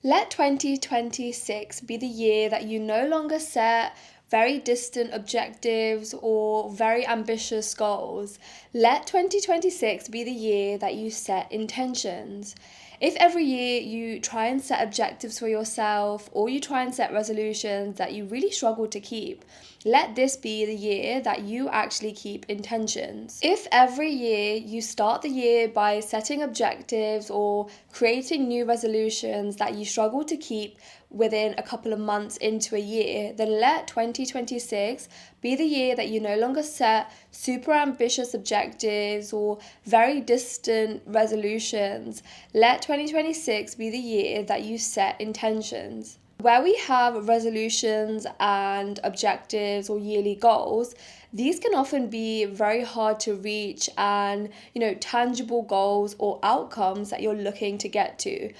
Let 2026 be the year that you no longer set very distant objectives or very ambitious goals. Let 2026 be the year that you set intentions. If every year you try and set objectives for yourself or you try and set resolutions that you really struggle to keep, let this be the year that you actually keep intentions. If every year you start the year by setting objectives or creating new resolutions that you struggle to keep within a couple of months into a year, then let 2026 be the year that you no longer set super ambitious objectives or very distant resolutions. Let 2026 be the year that you set intentions. Where we have resolutions and objectives or yearly goals, these can often be very hard to reach and, tangible goals or outcomes that you're looking to get to.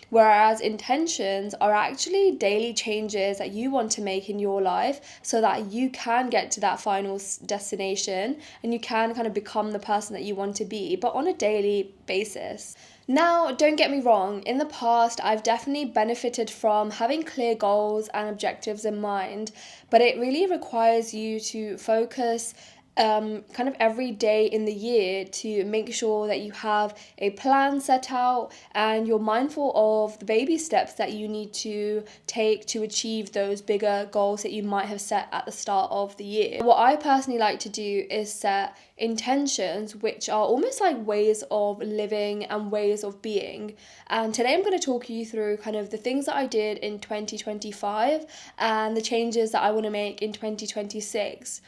Whereas intentions are actually daily changes that you want to make in your life so that you can get to that final destination and you can kind of become the person that you want to be, but on a daily basis. Now, don't get me wrong, in the past, I've definitely benefited from having clear goals and objectives in mind, but it really requires you to focus kind of every day in the year to make sure that you have a plan set out and you're mindful of the baby steps that you need to take to achieve those bigger goals that you might have set at the start of the year. What I personally like to do is set intentions, which are almost like ways of living and ways of being. And today I'm going to talk you through kind of the things that I did in 2025 and the changes that I want to make in 2026.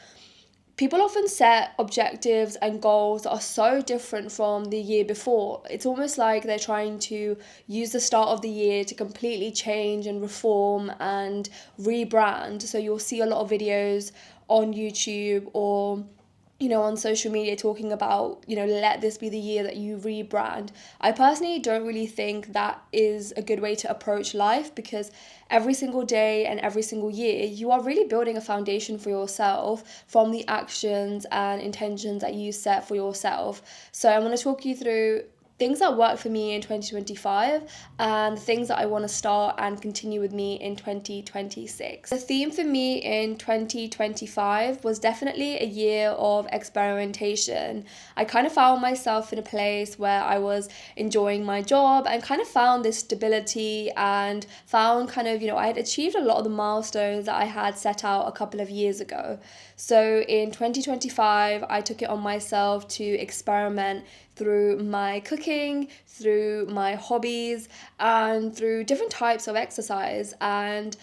People often set objectives and goals that are so different from the year before. It's almost like they're trying to use the start of the year to completely change and reform and rebrand. So you'll see a lot of videos on YouTube or on social media talking about, let this be the year that you rebrand. I personally don't really think that is a good way to approach life because every single day and every single year, you are really building a foundation for yourself from the actions and intentions that you set for yourself. So I'm going to talk you through things that worked for me in 2025 and the things that I want to start and continue with me in 2026. The theme for me in 2025 was definitely a year of experimentation. I kind of found myself in a place where I was enjoying my job and kind of found this stability and found kind of, I had achieved a lot of the milestones that I had set out a couple of years ago. So in 2025, I took it on myself to experiment through my cooking, through my hobbies, and through different types of exercise. And,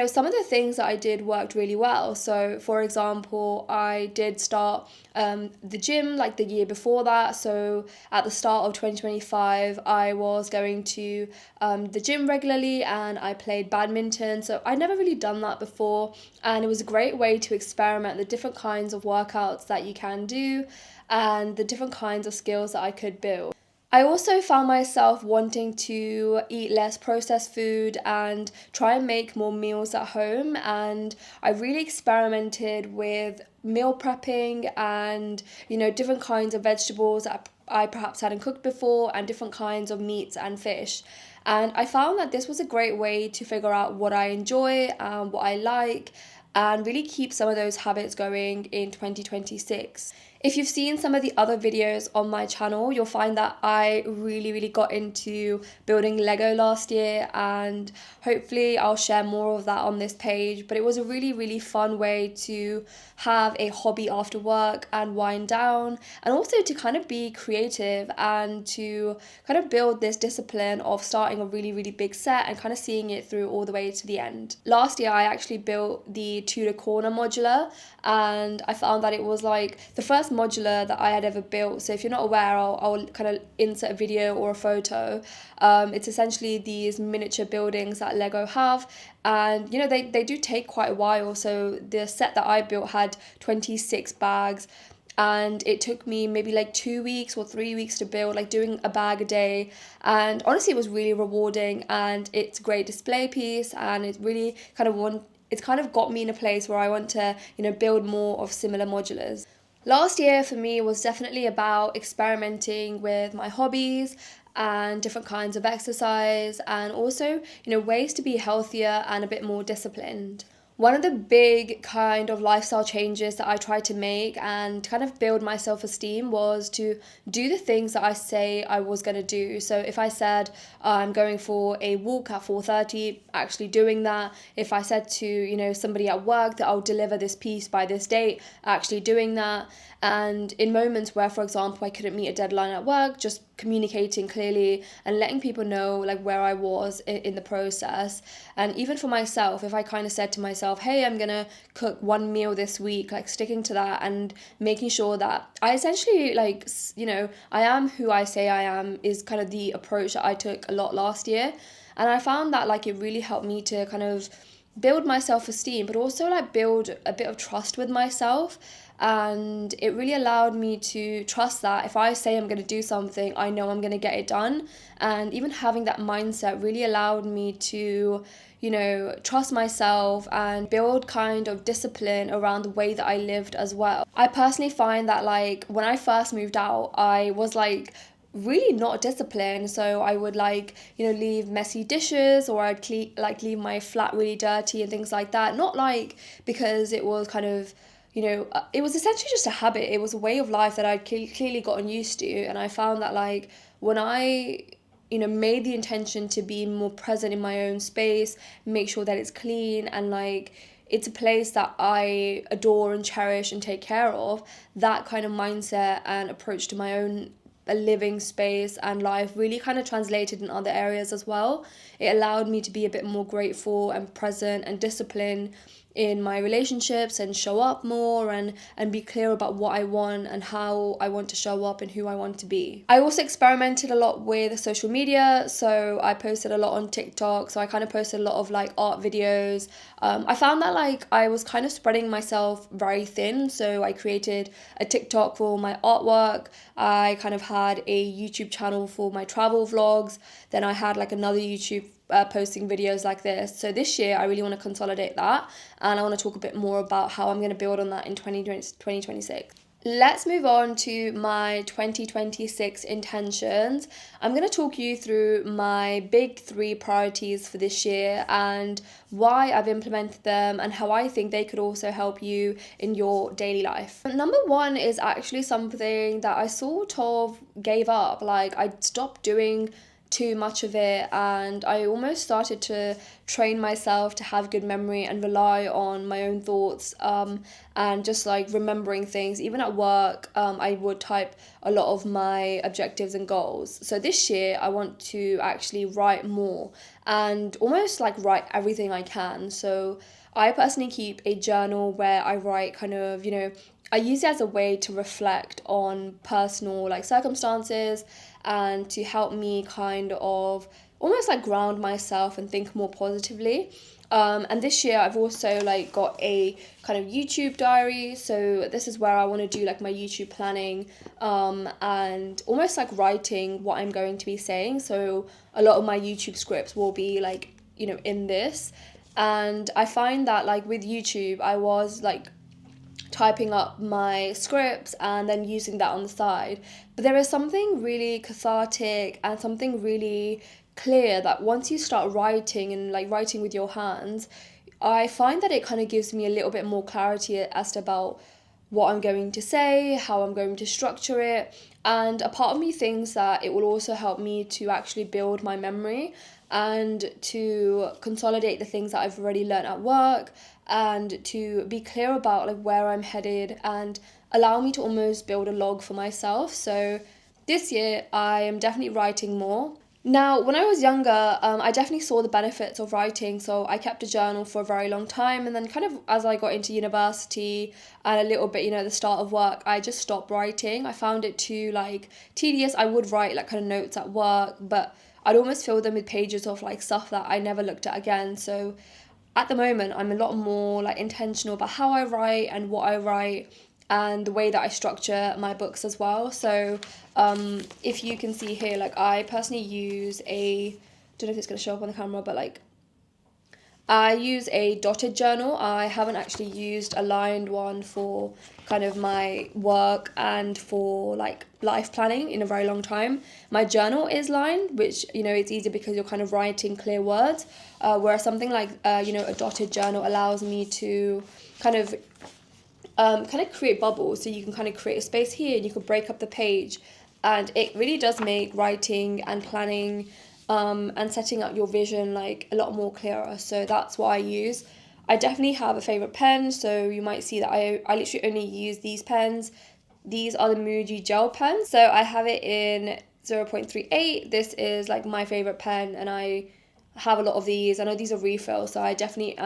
some of the things that I did worked really well. So, for example, I did start the gym like the year before that. So, at the start of 2025, I was going to the gym regularly and I played badminton. So, I'd never really done that before. And it was a great way to experiment the different kinds of workouts that you can do and the different kinds of skills that I could build. I also found myself wanting to eat less processed food and try and make more meals at home. And I really experimented with meal prepping and, different kinds of vegetables that I perhaps hadn't cooked before and different kinds of meats and fish. And I found that this was a great way to figure out what I enjoy and what I like and really keep some of those habits going in 2026. If you've seen some of the other videos on my channel, you'll find that I really got into building Lego last year, and hopefully I'll share more of that on this page. But it was a really fun way to have a hobby after work and wind down, and also to kind of be creative and to kind of build this discipline of starting a really big set and kind of seeing it through all the way to the end. Last year I actually built the Tudor Corner modular, and I found that it was like the first modular that I had ever built. So if you're not aware, I'll kind of insert a video or a photo. It's essentially these miniature buildings that Lego have, and they do take quite a while. So the set that I built had 26 bags, and it took me maybe like 2 weeks or 3 weeks to build, like doing a bag a day. And honestly, it was really rewarding, and it's a great display piece, and it's really it's kind of got me in a place where I want to, build more of similar modulars. Last year for me was definitely about experimenting with my hobbies and different kinds of exercise, and also, ways to be healthier and a bit more disciplined. One of the big kind of lifestyle changes that I tried to make and kind of build my self esteem was to do the things that I say I was going to do. So if I said I'm going for a walk at 4:30, actually doing that. If I said to, somebody at work that I'll deliver this piece by this date, actually doing that. And in moments where, for example, I couldn't meet a deadline at work, just communicating clearly and letting people know like where I was in the process. And even for myself, if I kind of said to myself, hey, I'm gonna cook one meal this week, like sticking to that and making sure that I essentially I am who I say I am is kind of the approach that I took a lot last year. And I found that like it really helped me to kind of build my self-esteem, but also like build a bit of trust with myself. And it really allowed me to trust that if I say I'm going to do something, I know I'm going to get it done. And even having that mindset really allowed me to, trust myself and build kind of discipline around the way that I lived as well. I personally find that like when I first moved out, I was like really not disciplined. So I would leave messy dishes, or I'd leave my flat really dirty and things like that. Not like because it was kind of, it was essentially just a habit. It was a way of life that I'd clearly gotten used to. And I found that like when I, made the intention to be more present in my own space, make sure that it's clean and like it's a place that I adore and cherish and take care of, that kind of mindset and approach to my own a living space and life really kind of translated in other areas as well. It allowed me to be a bit more grateful and present and disciplined in my relationships and show up more and be clear about what I want and how I want to show up and who I want to be. I also experimented a lot with social media, so I posted a lot on TikTok. So I kind of posted a lot of like art videos. I found that like I was kind of spreading myself very thin, so I created a TikTok for my artwork. I kind of had a YouTube channel for my travel vlogs. Then I had like another YouTube posting videos like this. So this year I really want to consolidate that, and I want to talk a bit more about how I'm going to build on that in 2026. Let's move on to my 2026 intentions. I'm going to talk you through my big 3 priorities for this year and why I've implemented them and how I think they could also help you in your daily life. Number 1 is actually something that I sort of gave up. Like I stopped doing too much of it, and I almost started to train myself to have good memory and rely on my own thoughts, and just like remembering things. Even at work, I would type a lot of my objectives and goals. So this year I want to actually write more and almost like write everything I can. So I personally keep a journal where I write kind of, I use it as a way to reflect on personal like circumstances and to help me kind of almost like ground myself and think more positively. And this year I've also like got a kind of YouTube diary. So this is where I want to do like my YouTube planning, and almost like writing what I'm going to be saying. So a lot of my YouTube scripts will be like, in this. And I find that like with YouTube, I was like typing up my scripts and then using that on the side. But there is something really cathartic and something really clear that once you start writing and like writing with your hands, I find that it kind of gives me a little bit more clarity as to about what I'm going to say, how I'm going to structure it. And a part of me thinks that it will also help me to actually build my memory and to consolidate the things that I've already learned at work and to be clear about like where I'm headed and allow me to almost build a log for myself. So this year I am definitely writing more. Now, when I was younger, I definitely saw the benefits of writing, so I kept a journal for a very long time, and then kind of as I got into university and a little bit, the start of work, I just stopped writing. I found it too, like, tedious. I would write, like, kind of notes at work, but I'd almost fill them with pages of, like, stuff that I never looked at again. So at the moment, I'm a lot more, like, intentional about how I write and what I write and the way that I structure my books as well. So if you can see here, like I personally use don't know if it's going to show up on the camera, but like I use a dotted journal. I haven't actually used a lined one for kind of my work and for like life planning in a very long time. My journal is lined, which, you know, it's easy because you're kind of writing clear words, whereas something like, you know, a dotted journal allows me to kind of create bubbles. So you can kind of create a space here and you can break up the page. And it really does make writing and planning and setting up your vision like a lot more clearer. So that's what I use. I definitely have a favorite pen. So you might see that I literally only use these pens. These are the Muji gel pens. So I have it in 0.38. This is like my favorite pen and I have a lot of these. I know these are refills, so I definitely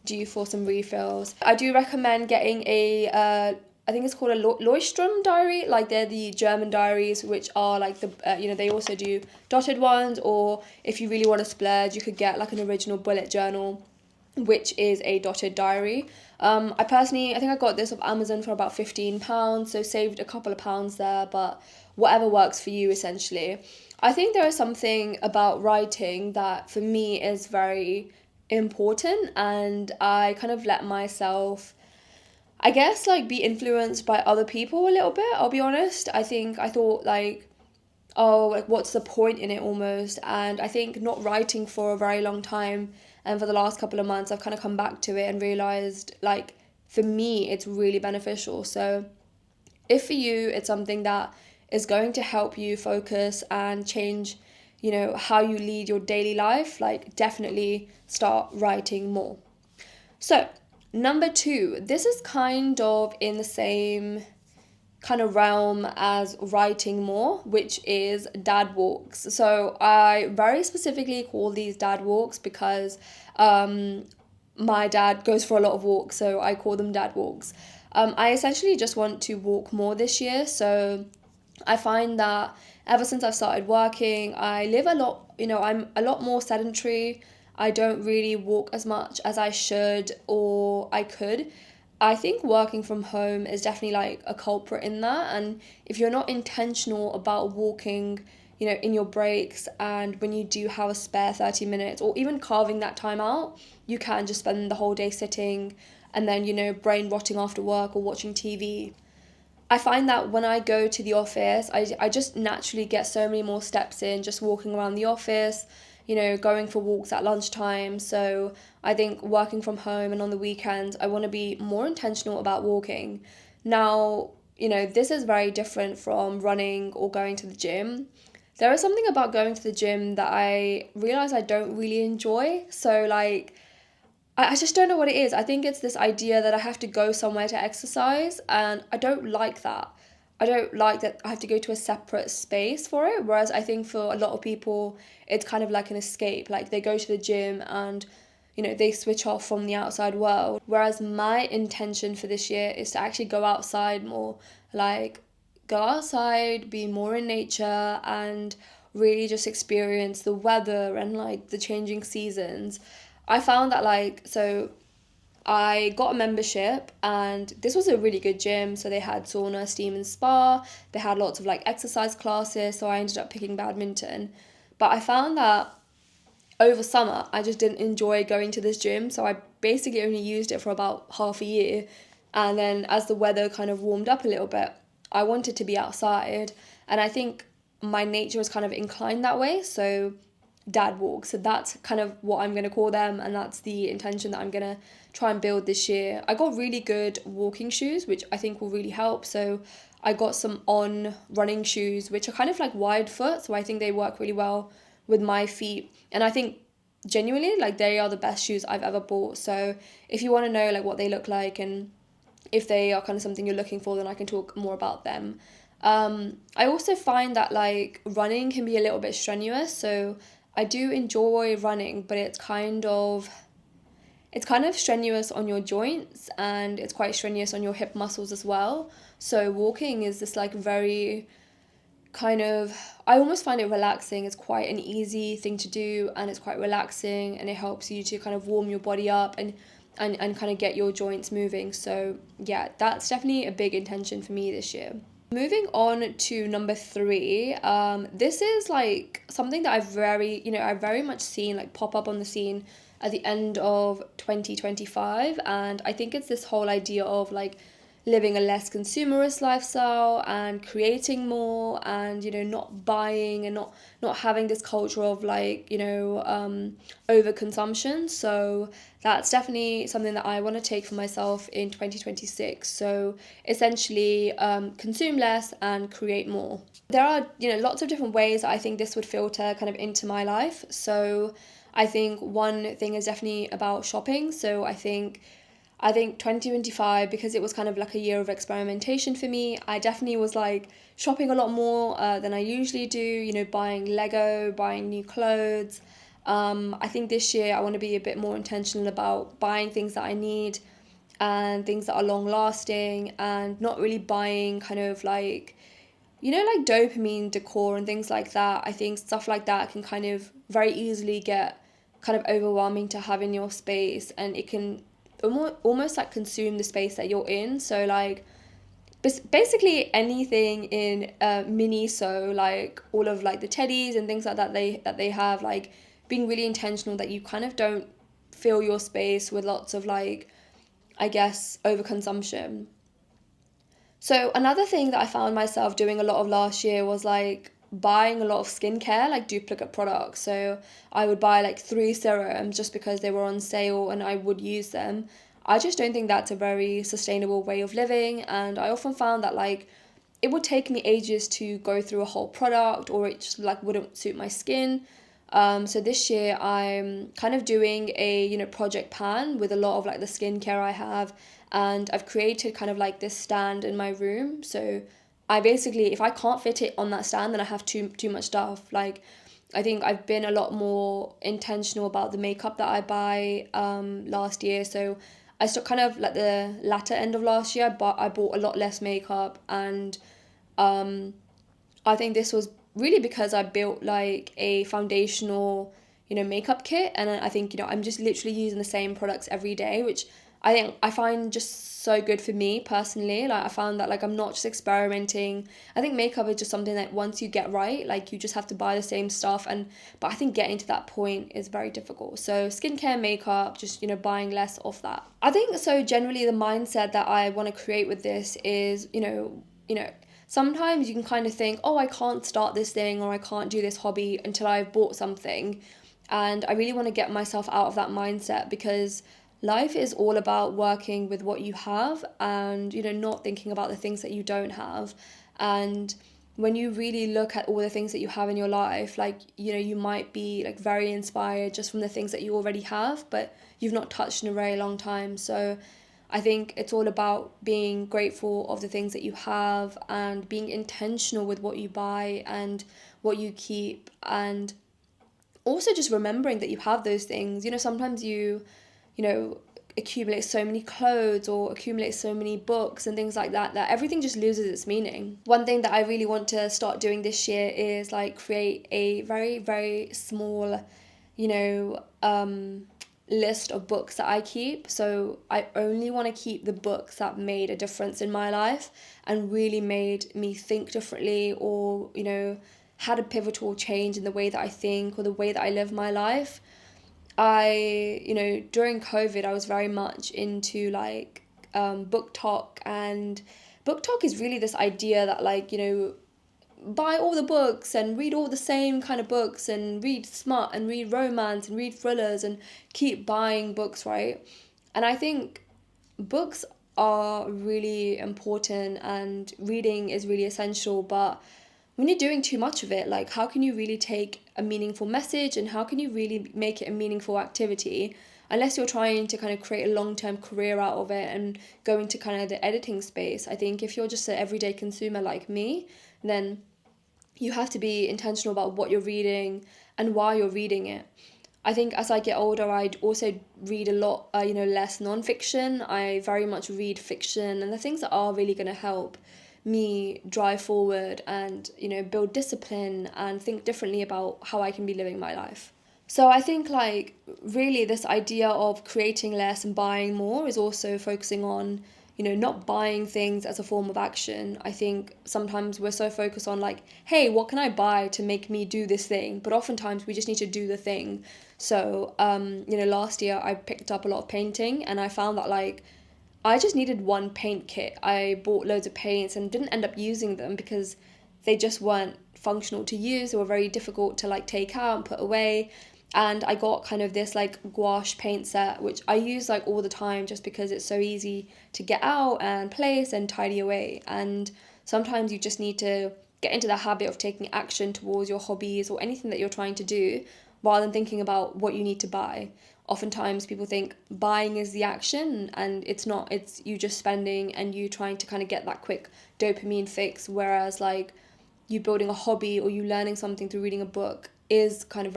due for some refills. I do recommend getting I think it's called a Leuchtturm diary. Like they're the German diaries, which are like the you know, they also do dotted ones. Or if you really want to splurge, you could get like an original bullet journal, which is a dotted diary. I think I got this off Amazon for about £15, so saved a couple of pounds there. But whatever works for you, essentially. I think there is something about writing that for me is very important, and I kind of let myself, I guess, like be influenced by other people a little bit. I'll be honest. I thought like, oh, like what's the point in it almost? And I think not writing for a very long time, and for the last couple of months I've kind of come back to it and realized like for me it's really beneficial. So if for you it's something that is going to help you focus and change, you know, how you lead your daily life, like definitely start writing more. So number 2, this is kind of in the same kind of realm as writing more, which is dad walks. So I very specifically call these dad walks because my dad goes for a lot of walks, so I call them dad walks. I essentially just want to walk more this year. So I find that ever since I've started working, I live a lot, you know, I'm a lot more sedentary. I don't really walk as much as I should or I could. I think working from home is definitely like a culprit in that. And if you're not intentional about walking, you know, in your breaks and when you do have a spare 30 minutes or even carving that time out, you can just spend the whole day sitting and then, you know, brain rotting after work or watching TV. I find that when I go to the office, I just naturally get so many more steps in just walking around the office, you know, going for walks at lunchtime. So I think working from home and on the weekends, I want to be more intentional about walking. Now, you know, this is very different from running or going to the gym. There is something about going to the gym that I realize I don't really enjoy. So, like, I just don't know what it is. I think it's this idea that I have to go somewhere to exercise, and I don't like that. I don't like that I have to go to a separate space for it. Whereas I think for a lot of people, it's kind of like an escape. Like they go to the gym and, you know, they switch off from the outside world. Whereas my intention for this year is to actually go outside more. Like go outside, be more in nature, and really just experience the weather and like the changing seasons. I found that I got a membership and this was a really good gym. So they had sauna, steam and spa. They had lots of like exercise classes. So I ended up picking badminton. But I found that over summer, I just didn't enjoy going to this gym. So I basically only used it for about half a year. And then as the weather kind of warmed up a little bit, I wanted to be outside. And I think my nature was kind of inclined that way. So dad walks. So that's kind of what I'm going to call them, and that's the intention that I'm going to try and build this year. I got really good walking shoes, which I think will really help. So I got some On running shoes, which are kind of like wide foot, so I think they work really well with my feet. And I think genuinely like they are the best shoes I've ever bought. So if you want to know like what they look like and if they are kind of something you're looking for, then I can talk more about them. I also find that like running can be a little bit strenuous. So I do enjoy running, but it's kind of strenuous on your joints and it's quite strenuous on your hip muscles as well. So walking is this like very kind of, I almost find it relaxing. It's quite an easy thing to do and it's quite relaxing and it helps you to kind of warm your body up and kind of get your joints moving. So yeah, that's definitely a big intention for me this year. Moving on to number three, this is like something that I've very much seen like pop up on the scene at the end of 2025. And I think it's this whole idea of like living a less consumerist lifestyle and creating more, and not buying, and not having this culture of like overconsumption. So that's definitely something that I want to take for myself in 2026. So essentially, consume less and create more. There are lots of different ways that I think this would filter kind of into my life. So I think one thing is definitely about shopping. So I think 2025, because it was kind of like a year of experimentation for me, I definitely was like shopping a lot more than I usually do, buying Lego, buying new clothes. I think this year I want to be a bit more intentional about buying things that I need and things that are long lasting, and not really buying kind of like, like dopamine decor and things like that. I think stuff like that can kind of very easily get kind of overwhelming to have in your space, and it can almost like consume the space that you're in. So like basically anything in Miniso, like all of like the teddies and things like that they have, like being really intentional that you kind of don't fill your space with lots of like, I guess, overconsumption. So another thing that I found myself doing a lot of last year was like buying a lot of skincare, like duplicate products. So I would buy like three serums just because they were on sale and I would use them. I just don't think that's a very sustainable way of living, and I often found that like it would take me ages to go through a whole product, or it just like wouldn't suit my skin. So this year I'm kind of doing a project pan with a lot of like the skincare I have, and I've created kind of like this stand in my room. So I basically, if I can't fit it on that stand, then I have too much stuff. Like I think I've been a lot more intentional about the makeup that I buy last year. So I still kind of like the latter end of last year, but I bought a lot less makeup, and um, I think this was really because I built like a foundational, makeup kit, and I think, I'm just literally using the same products every day, which I find just so good for me personally. Like I found that like I'm not just experimenting. I think makeup is just something that once you get right, like you just have to buy the same stuff, and but I think getting to that point is very difficult. So skincare, makeup, just buying less of that. I think so generally the mindset that I want to create with this is, sometimes you can kind of think, oh, I can't start this thing or I can't do this hobby until I've bought something. And I really want to get myself out of that mindset, because life is all about working with what you have and, not thinking about the things that you don't have. And when you really look at all the things that you have in your life, like, you might be like very inspired just from the things that you already have, but you've not touched in a very long time. So I think it's all about being grateful of the things that you have and being intentional with what you buy and what you keep, and also just remembering that you have those things. Sometimes you know, accumulate so many clothes or accumulate so many books and things like that, that everything just loses its meaning. One thing that I really want to start doing this year is like create a very, very small, you know, list of books that I keep. So I only want to keep the books that made a difference in my life and really made me think differently, or, had a pivotal change in the way that I think or the way that I live my life. During COVID, I was very much into like book talk, and book talk is really this idea that like, buy all the books and read all the same kind of books and read smut and read romance and read thrillers and keep buying books, right? And I think books are really important and reading is really essential, but when you're doing too much of it, like how can you really take a meaningful message and how can you really make it a meaningful activity unless you're trying to kind of create a long-term career out of it and go into kind of the editing space? I think if you're just an everyday consumer like me, then you have to be intentional about what you're reading and why you're reading it. I think as I get older, I also read a lot, less nonfiction. I very much read fiction and the things that are really going to help me drive forward and, build discipline and think differently about how I can be living my life. So I think like really this idea of creating less and buying more is also focusing on, not buying things as a form of action. I think sometimes we're so focused on like, hey, what can I buy to make me do this thing? But oftentimes we just need to do the thing. So, last year I picked up a lot of painting, and I found that like I just needed one paint kit. I bought loads of paints and didn't end up using them because they just weren't functional to use. They were very difficult to like take out and put away. And I got kind of this like gouache paint set, which I use like all the time just because it's so easy to get out and place and tidy away. And sometimes you just need to get into the habit of taking action towards your hobbies or anything that you're trying to do rather than thinking about what you need to buy. Oftentimes people think buying is the action, and it's not. It's you just spending and you trying to kind of get that quick dopamine fix, whereas like you building a hobby or you learning something through reading a book is kind of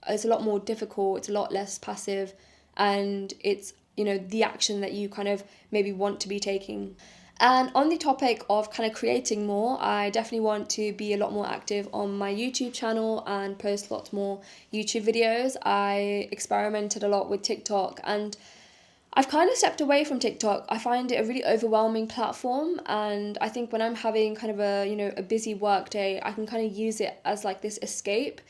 it's a lot more difficult, it's a lot less passive, and it's the action that you kind of maybe want to be taking. And on the topic of kind of creating more, I definitely want to be a lot more active on my YouTube channel and post lots more YouTube videos. I experimented a lot with TikTok, and I've kind of stepped away from TikTok. I find it a really overwhelming platform, and I think when I'm having kind of a busy work day, I can kind of use it as like this escape.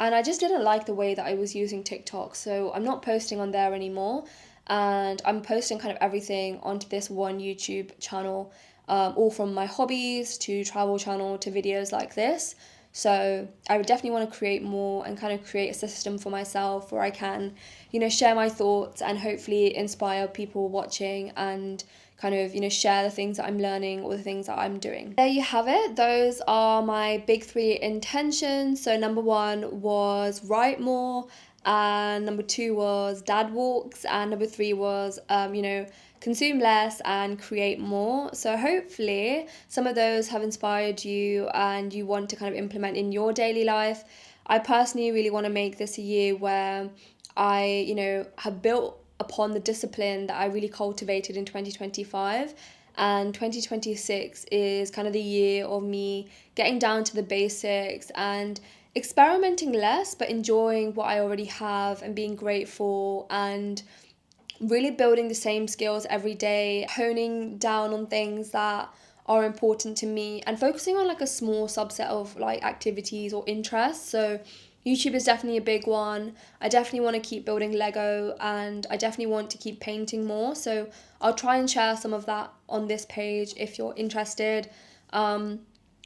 And I just didn't like the way that I was using TikTok, so I'm not posting on there anymore, and I'm posting kind of everything onto this one YouTube channel, all from my hobbies to travel channel to videos like this. So I would definitely want to create more and kind of create a system for myself where I can, share my thoughts and hopefully inspire people watching and kind of, share the things that I'm learning or the things that I'm doing. There you have it. Those are my big 3 intentions. So number 1 was write more, and number 2 was dad walks, and number 3 was consume less and create more. So hopefully some of those have inspired you and you want to kind of implement in your daily life. I personally really want to make this a year where I have built upon the discipline that I really cultivated in 2025. And 2026 is kind of the year of me getting down to the basics and experimenting less, but enjoying what I already have and being grateful and really building the same skills every day, honing down on things that are important to me and focusing on like a small subset of like activities or interests. So YouTube is definitely a big one. I definitely want to keep building Lego, and I definitely want to keep painting more. So I'll try and share some of that on this page if you're interested. And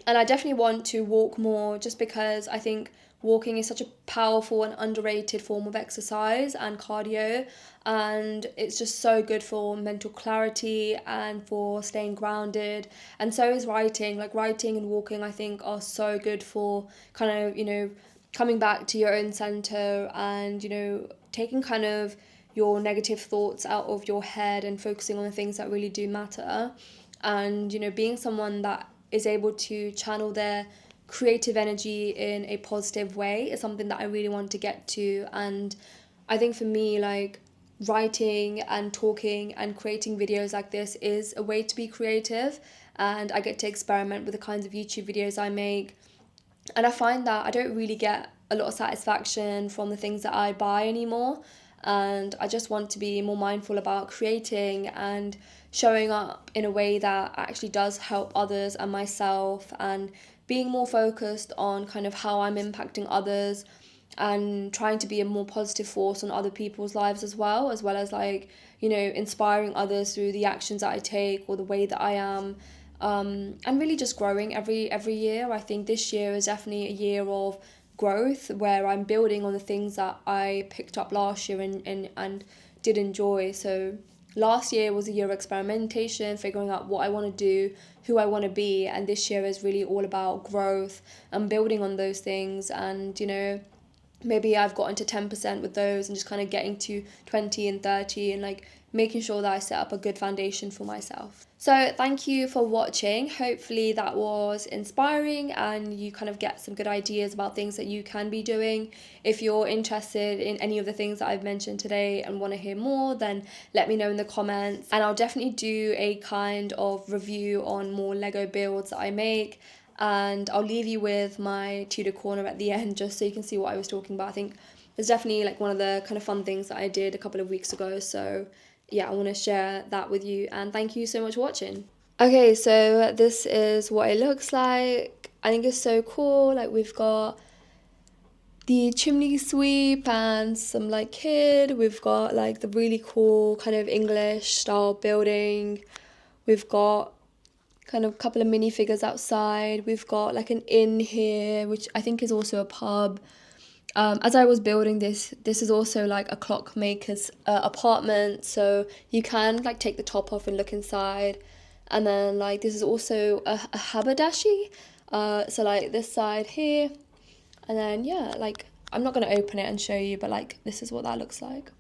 I definitely want to walk more just because I think walking is such a powerful and underrated form of exercise and cardio, and it's just so good for mental clarity and for staying grounded. And so is writing. Like writing and walking I think are so good for kind of coming back to your own center and taking kind of your negative thoughts out of your head and focusing on the things that really do matter. And being someone that is able to channel their creative energy in a positive way is something that I really want to get to. And I think for me, like writing and talking and creating videos like this is a way to be creative, and I get to experiment with the kinds of YouTube videos I make. And I find that I don't really get a lot of satisfaction from the things that I buy anymore. And I just want to be more mindful about creating and showing up in a way that actually does help others and myself, and being more focused on kind of how I'm impacting others and trying to be a more positive force on other people's lives as well as like, inspiring others through the actions that I take or the way that I am. And really just growing every year. I think this year is definitely a year of growth where I'm building on the things that I picked up last year and did enjoy. So last year was a year of experimentation, figuring out what I want to do, who I want to be, and this year is really all about growth and building on those things. And maybe I've gotten to 10% with those and just kind of getting to 20 and 30 and like making sure that I set up a good foundation for myself. So thank you for watching. Hopefully that was inspiring and you kind of get some good ideas about things that you can be doing. If you're interested in any of the things that I've mentioned today and want to hear more, then let me know in the comments, and I'll definitely do a kind of review on more Lego builds that I make. And I'll leave you with my Tudor corner at the end just so you can see what I was talking about. I think it's definitely like one of the kind of fun things that I did a couple of weeks ago. So yeah, I want to share that with you, and thank you so much for watching. Okay, so this is what it looks like. I think it's so cool. Like, we've got the chimney sweep and some like kid. We've got like the really cool kind of English style building. We've got kind of a couple of minifigures outside. We've got like an inn here, which I think is also a pub. As I was building this is also like a clockmaker's apartment, so you can like take the top off and look inside. And then like this is also a haberdashery, so like this side here, and then yeah, like I'm not gonna open it and show you, but like this is what that looks like.